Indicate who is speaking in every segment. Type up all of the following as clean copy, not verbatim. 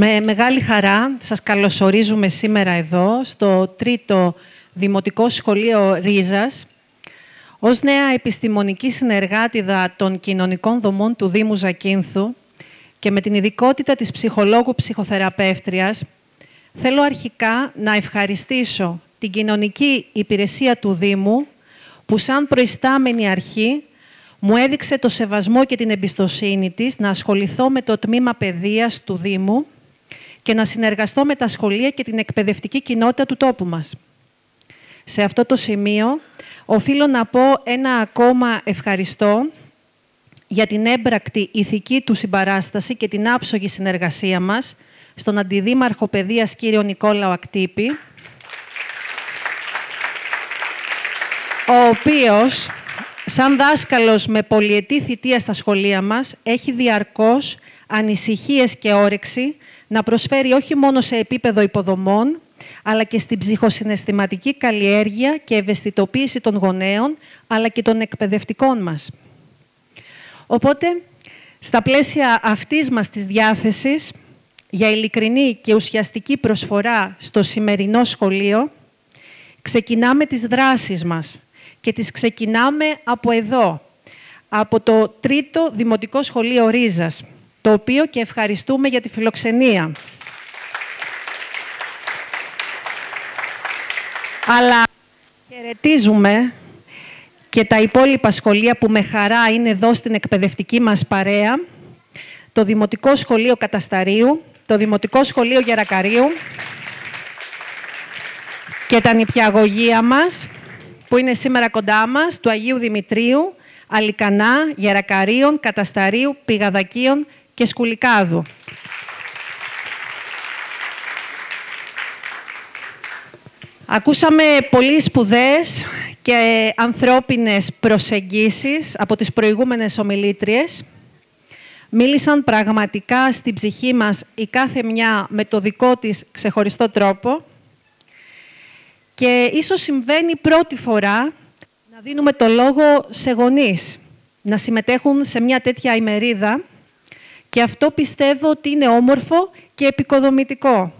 Speaker 1: Με μεγάλη χαρά σας καλωσορίζουμε σήμερα εδώ, στο τρίτο Δημοτικό Σχολείο Ρίζας, ως νέα επιστημονική συνεργάτηδα των κοινωνικών δομών του Δήμου Ζακίνθου και με την ειδικότητα της ψυχολόγου ψυχοθεραπεύτριας, θέλω αρχικά να ευχαριστήσω την κοινωνική υπηρεσία του Δήμου, που σαν προϊστάμενη αρχή μου έδειξε το σεβασμό και την εμπιστοσύνη της να ασχοληθώ με το τμήμα παιδείας του Δήμου και να συνεργαστώ με τα σχολεία και την εκπαιδευτική κοινότητα του τόπου μας. Σε αυτό το σημείο, οφείλω να πω ένα ακόμα ευχαριστώ για την έμπρακτη ηθική του συμπαράσταση και την άψογη συνεργασία μας στον Αντιδήμαρχο Παιδείας κύριο Νικόλαο Ακτύπη, ο οποίος, σαν δάσκαλος με πολυετή θητεία στα σχολεία μας, έχει διαρκώς ανησυχίες και όρεξη να προσφέρει όχι μόνο σε επίπεδο υποδομών, αλλά και στην ψυχοσυναισθηματική καλλιέργεια και ευαισθητοποίηση των γονέων, αλλά και των εκπαιδευτικών μας. Οπότε, στα πλαίσια αυτής μας της διάθεσης για ειλικρινή και ουσιαστική προσφορά στο σημερινό σχολείο, ξεκινάμε τις δράσεις μας και τις ξεκινάμε από εδώ, από το τρίτο Δημοτικό Σχολείο Ρίζας, το οποίο και ευχαριστούμε για τη φιλοξενία. Αλλά χαιρετίζουμε και τα υπόλοιπα σχολεία που με χαρά είναι εδώ στην εκπαιδευτική μας παρέα, το Δημοτικό Σχολείο Κατασταρίου, το Δημοτικό Σχολείο Γερακαρίου και τα νηπιαγωγεία μας, που είναι σήμερα κοντά μας, του Αγίου Δημητρίου, Αλικανά, Γερακαρίων, Κατασταρίου, Πηγαδακίων και Σκουλικάδου. Ακούσαμε πολύ σπουδαίες και ανθρώπινες προσεγγίσεις από τις προηγούμενες ομιλήτριες. Μίλησαν πραγματικά στην ψυχή μας η κάθε μια με το δικό της ξεχωριστό τρόπο και ίσως συμβαίνει πρώτη φορά να δίνουμε το λόγο σε γονείς να συμμετέχουν σε μια τέτοια ημερίδα και αυτό πιστεύω ότι είναι όμορφο και επικοδομητικό.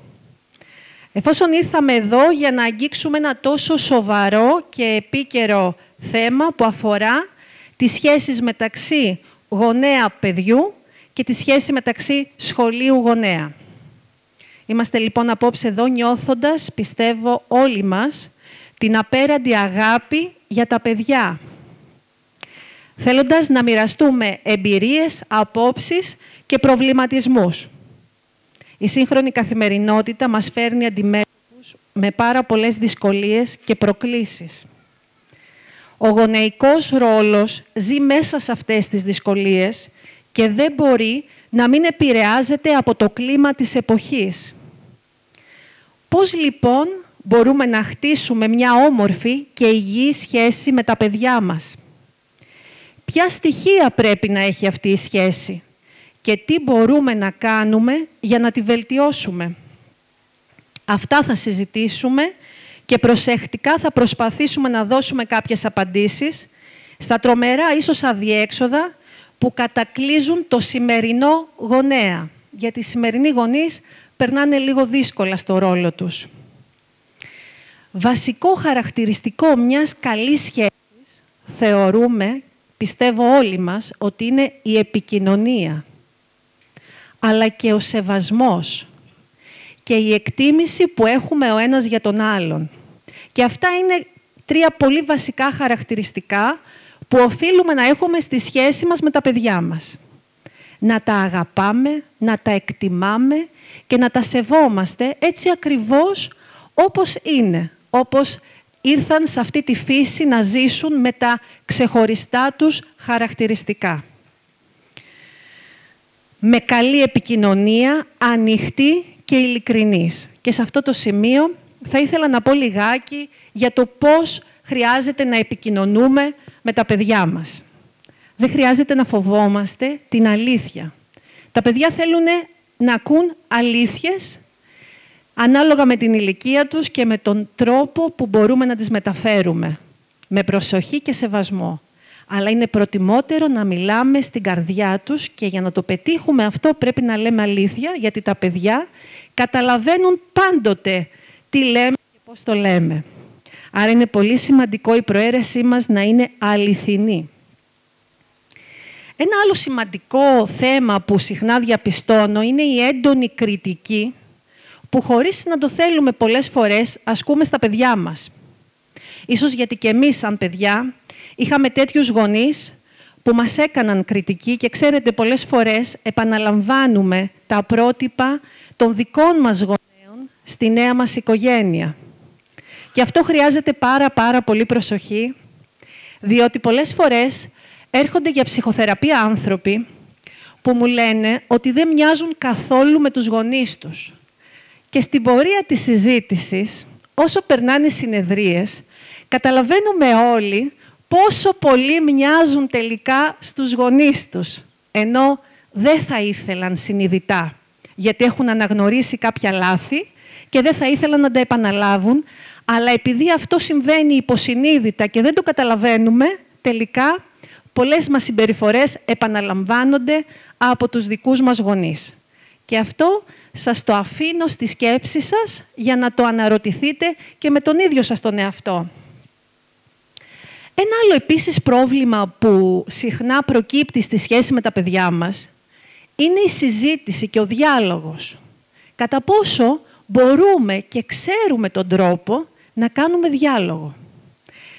Speaker 1: Εφόσον ήρθαμε εδώ για να αγγίξουμε ένα τόσο σοβαρό και επίκαιρο θέμα που αφορά τις σχέσεις μεταξύ γονέα-παιδιού και τη σχέση μεταξύ σχολείου-γονέα. Είμαστε λοιπόν απόψε εδώ νιώθοντας, πιστεύω όλοι μας, την απέραντη αγάπη για τα παιδιά. Θέλοντας να μοιραστούμε εμπειρίες, απόψεις και προβληματισμούς. Η σύγχρονη καθημερινότητα μας φέρνει αντιμέτωπους με πάρα πολλές δυσκολίες και προκλήσεις. Ο γονεϊκός ρόλος ζει μέσα σε αυτές τις δυσκολίες και δεν μπορεί να μην επηρεάζεται από το κλίμα της εποχής. Πώς λοιπόν μπορούμε να χτίσουμε μια όμορφη και υγιή σχέση με τα παιδιά μας? Ποια στοιχεία πρέπει να έχει αυτή η σχέση και τι μπορούμε να κάνουμε για να τη βελτιώσουμε? Αυτά θα συζητήσουμε και προσεκτικά θα προσπαθήσουμε να δώσουμε κάποιες απαντήσεις στα τρομερά ίσως αδιέξοδα που κατακλείζουν το σημερινό γονέα. Γιατί οι σημερινοί γονείς περνάνε λίγο δύσκολα στο ρόλο τους. Βασικό χαρακτηριστικό μιας καλής σχέσης θεωρούμε, πιστεύω όλοι μας, ότι είναι η επικοινωνία, αλλά και ο σεβασμός και η εκτίμηση που έχουμε ο ένας για τον άλλον. Και αυτά είναι τρία πολύ βασικά χαρακτηριστικά που οφείλουμε να έχουμε στη σχέση μας με τα παιδιά μας. Να τα αγαπάμε, να τα εκτιμάμε και να τα σεβόμαστε έτσι ακριβώς όπως είναι, όπως ήρθαν σε αυτή τη φύση να ζήσουν με τα ξεχωριστά τους χαρακτηριστικά. Με καλή επικοινωνία, ανοιχτή και ειλικρινής. Και σε αυτό το σημείο θα ήθελα να πω λιγάκι για το πώς χρειάζεται να επικοινωνούμε με τα παιδιά μας. Δεν χρειάζεται να φοβόμαστε την αλήθεια. Τα παιδιά θέλουν να ακούν αλήθειες ανάλογα με την ηλικία τους και με τον τρόπο που μπορούμε να τις μεταφέρουμε. Με προσοχή και σεβασμό. Αλλά είναι προτιμότερο να μιλάμε στην καρδιά τους και για να το πετύχουμε αυτό πρέπει να λέμε αλήθεια, γιατί τα παιδιά καταλαβαίνουν πάντοτε τι λέμε και πώς το λέμε. Άρα είναι πολύ σημαντικό η προαίρεσή μας να είναι αληθινή. Ένα άλλο σημαντικό θέμα που συχνά διαπιστώνω είναι η έντονη κριτική που χωρίς να το θέλουμε πολλές φορές ασκούμε στα παιδιά μας. Ίσως γιατί και εμείς σαν παιδιά είχαμε τέτοιους γονείς που μας έκαναν κριτική και ξέρετε πολλές φορές επαναλαμβάνουμε τα πρότυπα των δικών μας γονέων στη νέα μας οικογένεια. Και αυτό χρειάζεται πάρα πολύ προσοχή, διότι πολλές φορές έρχονται για ψυχοθεραπεία άνθρωποι που μου λένε ότι δεν μοιάζουν καθόλου με τους γονείς τους. Και στην πορεία της συζήτησης, όσο περνάνε οι συνεδρίες, καταλαβαίνουμε όλοι πόσο πολύ μοιάζουν τελικά στους γονείς τους, ενώ δεν θα ήθελαν συνειδητά, γιατί έχουν αναγνωρίσει κάποια λάθη και δεν θα ήθελαν να τα επαναλάβουν, αλλά επειδή αυτό συμβαίνει υποσυνείδητα και δεν το καταλαβαίνουμε, τελικά πολλές μας συμπεριφορές επαναλαμβάνονται από τους δικούς μας γονείς. Και αυτό σας το αφήνω στη σκέψη σας για να το αναρωτηθείτε και με τον ίδιο σας τον εαυτό. Ένα άλλο επίσης πρόβλημα που συχνά προκύπτει στη σχέση με τα παιδιά μας είναι η συζήτηση και ο διάλογος. Κατά πόσο μπορούμε και ξέρουμε τον τρόπο να κάνουμε διάλογο.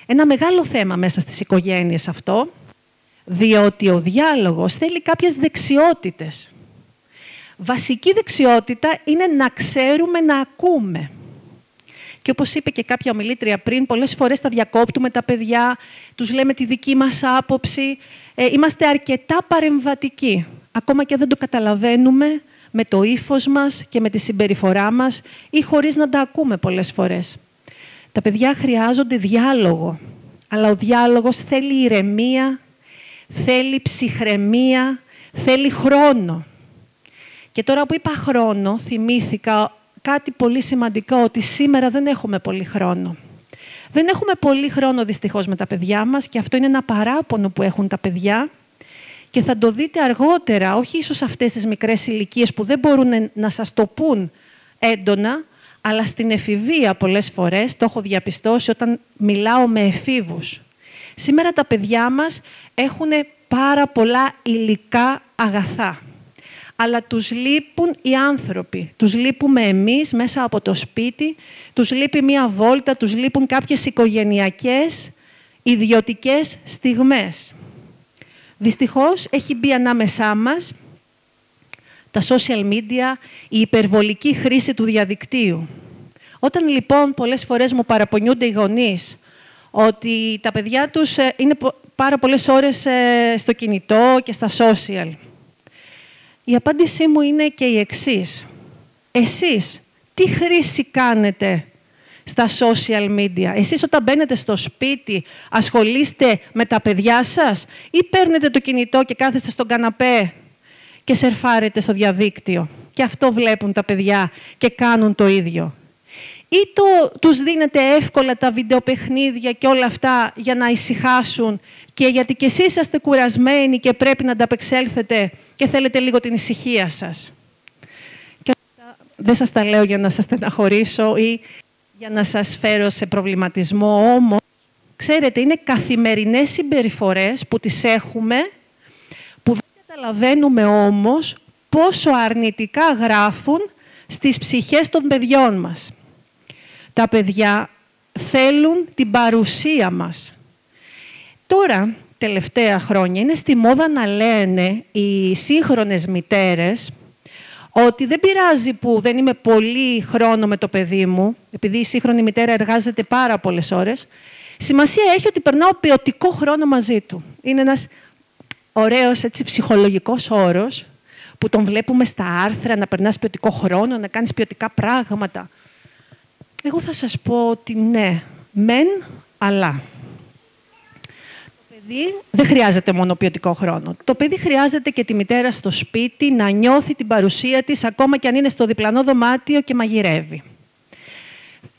Speaker 1: Ένα μεγάλο θέμα μέσα στις οικογένειες αυτό, διότι ο διάλογος θέλει κάποιες δεξιότητες. Βασική δεξιότητα είναι να ξέρουμε να ακούμε. Και όπως είπε και κάποια ομιλήτρια πριν, πολλές φορές τα διακόπτουμε τα παιδιά, τους λέμε τη δική μας άποψη. Είμαστε αρκετά παρεμβατικοί. Ακόμα και δεν το καταλαβαίνουμε με το ύφος μας και με τη συμπεριφορά μας ή χωρίς να τα ακούμε πολλές φορές. Τα παιδιά χρειάζονται διάλογο, αλλά ο διάλογος θέλει ηρεμία, θέλει ψυχραιμία, θέλει χρόνο. Και τώρα που είπα χρόνο, θυμήθηκα κάτι πολύ σημαντικό, ότι σήμερα δεν έχουμε πολύ χρόνο. Δεν έχουμε πολύ χρόνο δυστυχώς με τα παιδιά μας και αυτό είναι ένα παράπονο που έχουν τα παιδιά και θα το δείτε αργότερα, όχι ίσως αυτές τις μικρές ηλικίες που δεν μπορούν να σας το πούν έντονα, αλλά στην εφηβεία πολλές φορές, το έχω διαπιστώσει όταν μιλάω με εφήβους. Σήμερα τα παιδιά μας έχουν πάρα πολλά υλικά αγαθά. Αλλά τους λείπουν οι άνθρωποι. Τους λείπουμε εμείς μέσα από το σπίτι, τους λείπει μία βόλτα, τους λείπουν κάποιες οικογενειακές, ιδιωτικές στιγμές. Δυστυχώς έχει μπει ανάμεσά μας τα social media, η υπερβολική χρήση του διαδικτύου. Όταν λοιπόν πολλές φορές μου παραπονιούνται οι γονείς ότι τα παιδιά τους είναι πάρα πολλές ώρες στο κινητό και στα social, η απάντησή μου είναι και η εξής. Εσείς τι χρήση κάνετε στα social media? Εσείς όταν μπαίνετε στο σπίτι ασχολείστε με τα παιδιά σας ή παίρνετε το κινητό και κάθεστε στον καναπέ και σερφάρετε στο διαδίκτυο? Και αυτό βλέπουν τα παιδιά και κάνουν το ίδιο. Ή τους δίνετε εύκολα τα βιντεοπαιχνίδια και όλα αυτά για να ησυχάσουν και γιατί κι εσείς είσαστε κουρασμένοι και πρέπει να ανταπεξέλθετε και θέλετε λίγο την ησυχία σας. Και δεν σας τα λέω για να σας στεναχωρήσω ή για να σας φέρω σε προβληματισμό, όμως, ξέρετε, είναι καθημερινές συμπεριφορές που τις έχουμε, που δεν καταλαβαίνουμε όμως πόσο αρνητικά γράφουν στις ψυχές των παιδιών μας. Τα παιδιά θέλουν την παρουσία μας. Τώρα, τελευταία χρόνια, είναι στη μόδα να λένε οι σύγχρονες μητέρες ότι δεν πειράζει που δεν είμαι πολύ χρόνο με το παιδί μου, επειδή η σύγχρονη μητέρα εργάζεται πάρα πολλές ώρες, σημασία έχει ότι περνάω ποιοτικό χρόνο μαζί του. Είναι ένας ωραίος έτσι, ψυχολογικός όρος που τον βλέπουμε στα άρθρα, να περνάς ποιοτικό χρόνο, να κάνεις ποιοτικά πράγματα. Εγώ θα σας πω ότι ναι, μεν, αλλά. Το παιδί δεν χρειάζεται μόνο ποιοτικό χρόνο. Το παιδί χρειάζεται και τη μητέρα στο σπίτι να νιώθει την παρουσία της, ακόμα και αν είναι στο διπλανό δωμάτιο και μαγειρεύει.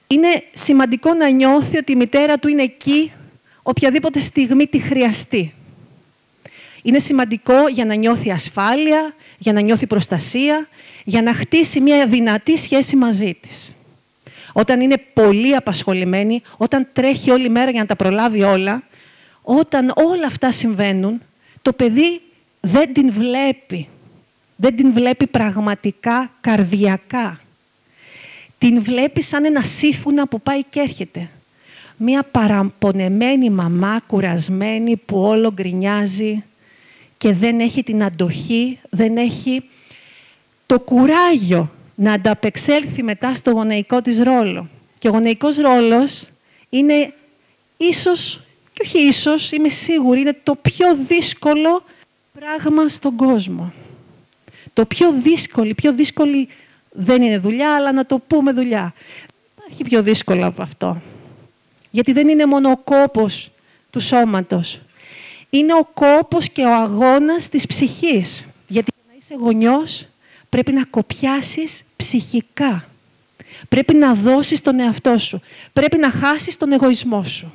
Speaker 1: Είναι σημαντικό να νιώθει ότι η μητέρα του είναι εκεί οποιαδήποτε στιγμή τη χρειαστεί. Είναι σημαντικό για να νιώθει ασφάλεια, για να νιώθει προστασία, για να χτίσει μια δυνατή σχέση μαζί της. Όταν είναι πολύ απασχολημένη, όταν τρέχει όλη μέρα για να τα προλάβει όλα, όταν όλα αυτά συμβαίνουν, το παιδί δεν την βλέπει. Δεν την βλέπει πραγματικά, καρδιακά. Την βλέπει σαν ένα σύμφωνα που πάει και έρχεται. Μια παραπονεμένη μαμά, κουρασμένη, που όλο γκρινιάζει και δεν έχει την αντοχή, δεν έχει το κουράγιο να ανταπεξέλθει μετά στο γονεϊκό της ρόλο. Και ο γονεϊκός ρόλος είναι ίσως, και όχι ίσως, είμαι σίγουρη, είναι το πιο δύσκολο πράγμα στον κόσμο. Το πιο δύσκολη δεν είναι δουλειά, αλλά να το πούμε δουλειά. Δεν υπάρχει πιο δύσκολο από αυτό. Γιατί δεν είναι μόνο ο κόπος του σώματος. Είναι ο κόπος και ο αγώνας της ψυχής. Γιατί για να είσαι γονιός πρέπει να κοπιάσεις ψυχικά. Πρέπει να δώσεις τον εαυτό σου. Πρέπει να χάσεις τον εγωισμό σου.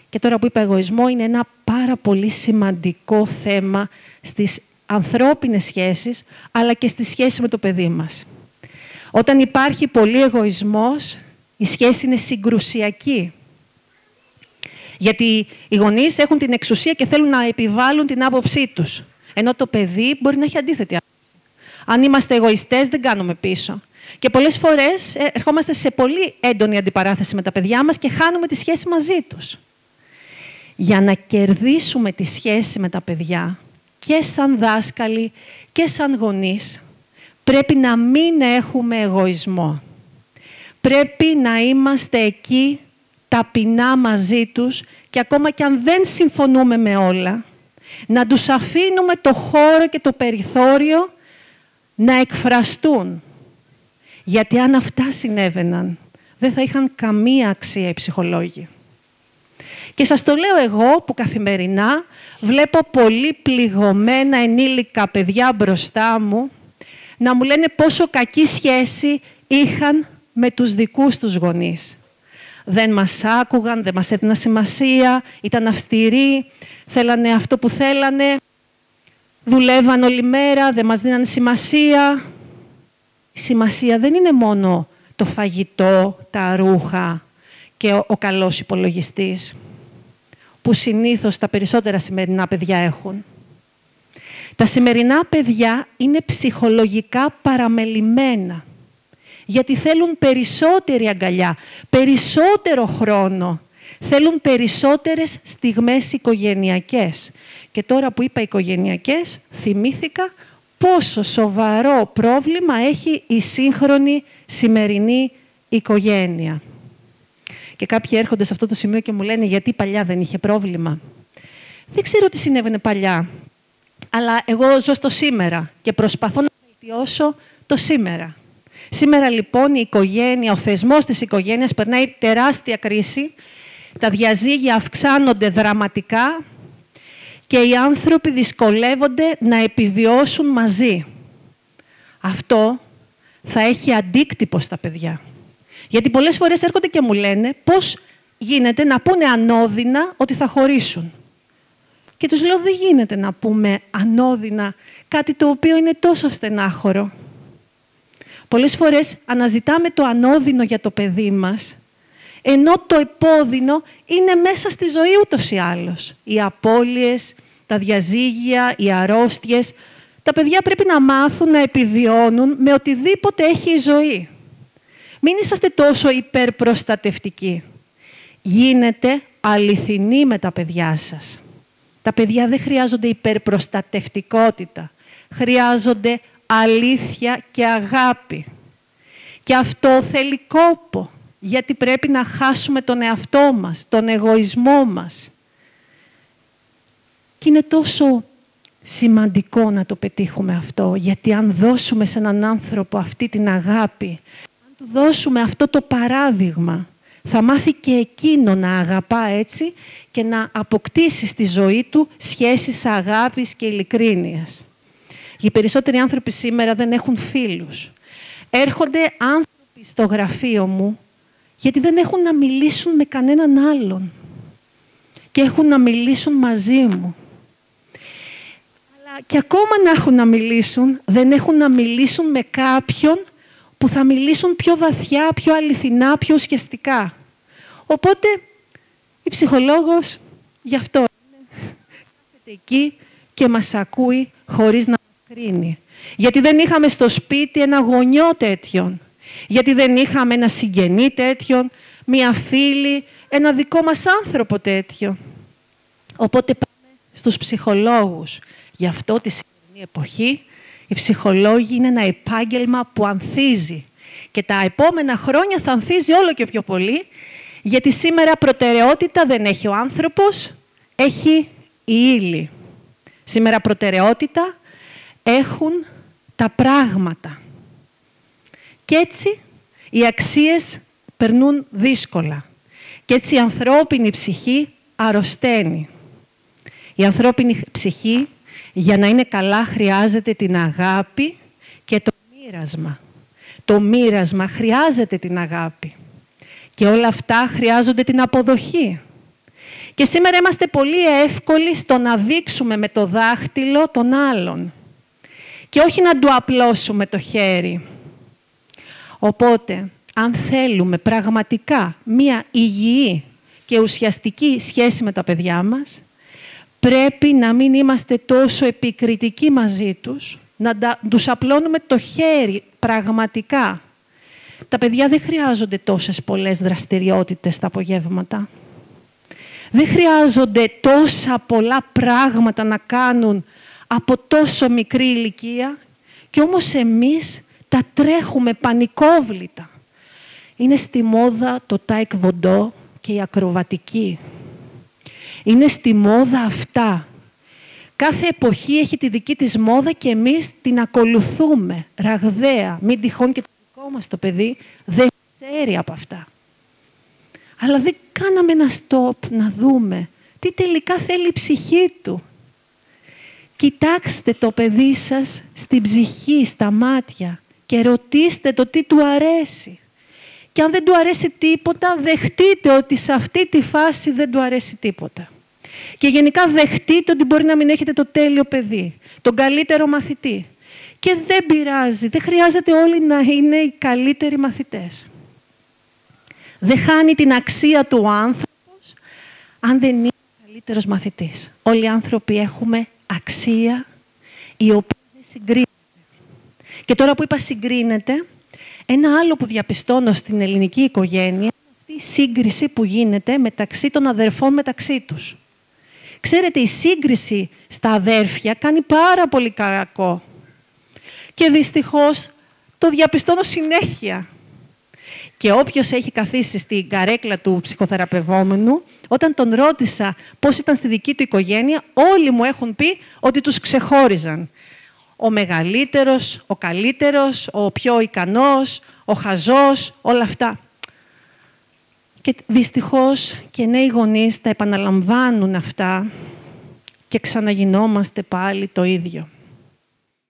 Speaker 1: Και τώρα που είπα εγωισμό, είναι ένα πάρα πολύ σημαντικό θέμα στις ανθρώπινες σχέσεις, αλλά και στη σχέση με το παιδί μας. Όταν υπάρχει πολύ εγωισμός, η σχέση είναι συγκρουσιακή. Γιατί οι γονείς έχουν την εξουσία και θέλουν να επιβάλλουν την άποψή τους. Ενώ το παιδί μπορεί να έχει αντίθετη άποψη. Αν είμαστε εγωιστές, δεν κάνουμε πίσω. Και πολλές φορές ερχόμαστε σε πολύ έντονη αντιπαράθεση με τα παιδιά μας και χάνουμε τη σχέση μαζί τους. Για να κερδίσουμε τη σχέση με τα παιδιά, και σαν δάσκαλοι και σαν γονείς, πρέπει να μην έχουμε εγωισμό. Πρέπει να είμαστε εκεί ταπεινά μαζί τους και ακόμα και αν δεν συμφωνούμε με όλα, να τους αφήνουμε το χώρο και το περιθώριο να εκφραστούν. Γιατί αν αυτά συνέβαιναν, δεν θα είχαν καμία αξία οι ψυχολόγοι. Και σας το λέω εγώ που καθημερινά βλέπω πολύ πληγωμένα ενήλικα παιδιά μπροστά μου να μου λένε πόσο κακή σχέση είχαν με τους δικούς τους γονείς. Δεν μας άκουγαν, δεν μας έδιναν σημασία, ήταν αυστηροί, θέλανε αυτό που θέλανε, δουλεύαν όλη μέρα, δεν μας δίναν σημασία. Η σημασία δεν είναι μόνο το φαγητό, τα ρούχα και ο καλός υπολογιστής, που συνήθως τα περισσότερα σημερινά παιδιά έχουν. Τα σημερινά παιδιά είναι ψυχολογικά παραμελημένα, γιατί θέλουν περισσότερη αγκαλιά, περισσότερο χρόνο, θέλουν περισσότερες στιγμές οικογενειακές. Και τώρα που είπα οικογενειακές, θυμήθηκα πόσο σοβαρό πρόβλημα έχει η σύγχρονη σημερινή οικογένεια. Και κάποιοι έρχονται σε αυτό το σημείο και μου λένε γιατί παλιά δεν είχε πρόβλημα. Δεν ξέρω τι συνέβαινε παλιά, αλλά εγώ ζω στο σήμερα και προσπαθώ να βελτιώσω το σήμερα. Σήμερα λοιπόν η οικογένεια, ο θεσμός της οικογένειας περνάει τεράστια κρίση, τα διαζύγια αυξάνονται δραματικά και οι άνθρωποι δυσκολεύονται να επιβιώσουν μαζί. Αυτό θα έχει αντίκτυπο στα παιδιά. Γιατί πολλές φορές έρχονται και μου λένε πώς γίνεται να πούνε ανώδυνα ότι θα χωρίσουν. Και τους λέω δεν γίνεται να πούμε ανώδυνα κάτι το οποίο είναι τόσο στενάχωρο. Πολλές φορές αναζητάμε το ανώδυνο για το παιδί μας, ενώ το επώδυνο είναι μέσα στη ζωή ούτως ή άλλως. Οι απώλειες, τα διαζύγια, οι αρρώστιες. Τα παιδιά πρέπει να μάθουν να επιβιώνουν με οτιδήποτε έχει η ζωή. Μην είσαστε τόσο υπερπροστατευτικοί. Γίνετε αληθινοί με τα παιδιά σας. Τα παιδιά δεν χρειάζονται υπερπροστατευτικότητα. Χρειάζονται αλήθεια και αγάπη. Και αυτό θέλει κόπο, γιατί πρέπει να χάσουμε τον εαυτό μας, τον εγωισμό μας. Και είναι τόσο σημαντικό να το πετύχουμε αυτό, γιατί αν δώσουμε σε έναν άνθρωπο αυτή την αγάπη, αν του δώσουμε αυτό το παράδειγμα, θα μάθει και εκείνο να αγαπά έτσι και να αποκτήσει στη ζωή του σχέσεις αγάπης και ειλικρίνειας. Οι περισσότεροι άνθρωποι σήμερα δεν έχουν φίλους. Έρχονται άνθρωποι στο γραφείο μου γιατί δεν έχουν να μιλήσουν με κανέναν άλλον και έχουν να μιλήσουν μαζί μου. Και ακόμα να έχουν να μιλήσουν, δεν έχουν να μιλήσουν με κάποιον που θα μιλήσουν πιο βαθιά, πιο αληθινά, πιο ουσιαστικά. Οπότε, η ψυχολόγος γι' αυτό κάθεται εκεί και μας ακούει χωρίς να μας κρίνει. Γιατί δεν είχαμε στο σπίτι ένα γονιό τέτοιον. Γιατί δεν είχαμε ένα συγγενή τέτοιον, μία φίλη, ένα δικό μας άνθρωπο τέτοιο. Οπότε πάμε στους ψυχολόγους. Γι' αυτό τη σημερινή εποχή οι ψυχολόγοι είναι ένα επάγγελμα που ανθίζει. Και τα επόμενα χρόνια θα ανθίζει όλο και πιο πολύ, γιατί σήμερα προτεραιότητα δεν έχει ο άνθρωπος, έχει η ύλη. Σήμερα προτεραιότητα έχουν τα πράγματα. Και έτσι οι αξίες περνούν δύσκολα. Και έτσι η ανθρώπινη ψυχή αρρωσταίνει. Η ανθρώπινη ψυχή για να είναι καλά χρειάζεται την αγάπη και το μοίρασμα. Το μοίρασμα χρειάζεται την αγάπη. Και όλα αυτά χρειάζονται την αποδοχή. Και σήμερα είμαστε πολύ εύκολοι στο να δείξουμε με το δάχτυλο τον άλλον. Και όχι να του απλώσουμε το χέρι. Οπότε, αν θέλουμε πραγματικά μία υγιή και ουσιαστική σχέση με τα παιδιά μας, πρέπει να μην είμαστε τόσο επικριτικοί μαζί τους, να τους απλώνουμε το χέρι πραγματικά. Τα παιδιά δεν χρειάζονται τόσες πολλές δραστηριότητες τα απογεύματα. Δεν χρειάζονται τόσα πολλά πράγματα να κάνουν από τόσο μικρή ηλικία και όμως εμείς τα τρέχουμε πανικόβλητα. Είναι στη μόδα το τάικβοντό και η ακροβατική. Είναι στη μόδα αυτά. Κάθε εποχή έχει τη δική της μόδα και εμείς την ακολουθούμε ραγδαία. Μην τυχόν και το δικό μας το παιδί δεν ξέρει από αυτά. Αλλά δεν κάναμε ένα stop να δούμε τι τελικά θέλει η ψυχή του. Κοιτάξτε το παιδί σας στην ψυχή, στα μάτια και ρωτήστε το τι του αρέσει. Και αν δεν του αρέσει τίποτα, δεχτείτε ότι σε αυτή τη φάση δεν του αρέσει τίποτα. Και γενικά δεχτείτε ότι μπορεί να μην έχετε το τέλειο παιδί, τον καλύτερο μαθητή. Και δεν πειράζει, δεν χρειάζεται όλοι να είναι οι καλύτεροι μαθητές. Δεν χάνει την αξία του ο άνθρωπος αν δεν είναι ο καλύτερος μαθητής. Όλοι οι άνθρωποι έχουμε αξία η οποία δεν συγκρίνεται. Και τώρα που είπα συγκρίνεται, ένα άλλο που διαπιστώνω στην ελληνική οικογένεια είναι αυτή η σύγκριση που γίνεται μεταξύ των αδερφών μεταξύ τους. Ξέρετε, η σύγκριση στα αδέρφια κάνει πάρα πολύ κακό. Και δυστυχώς το διαπιστώνω συνέχεια. Και όποιος έχει καθίσει στην καρέκλα του ψυχοθεραπευόμενου, όταν τον ρώτησα πώς ήταν στη δική του οικογένεια, όλοι μου έχουν πει ότι τους ξεχώριζαν. Ο μεγαλύτερος, ο καλύτερος, ο πιο ικανός, ο χαζός, όλα αυτά. Και δυστυχώς και νέοι γονείς τα επαναλαμβάνουν αυτά και ξαναγινόμαστε πάλι το ίδιο.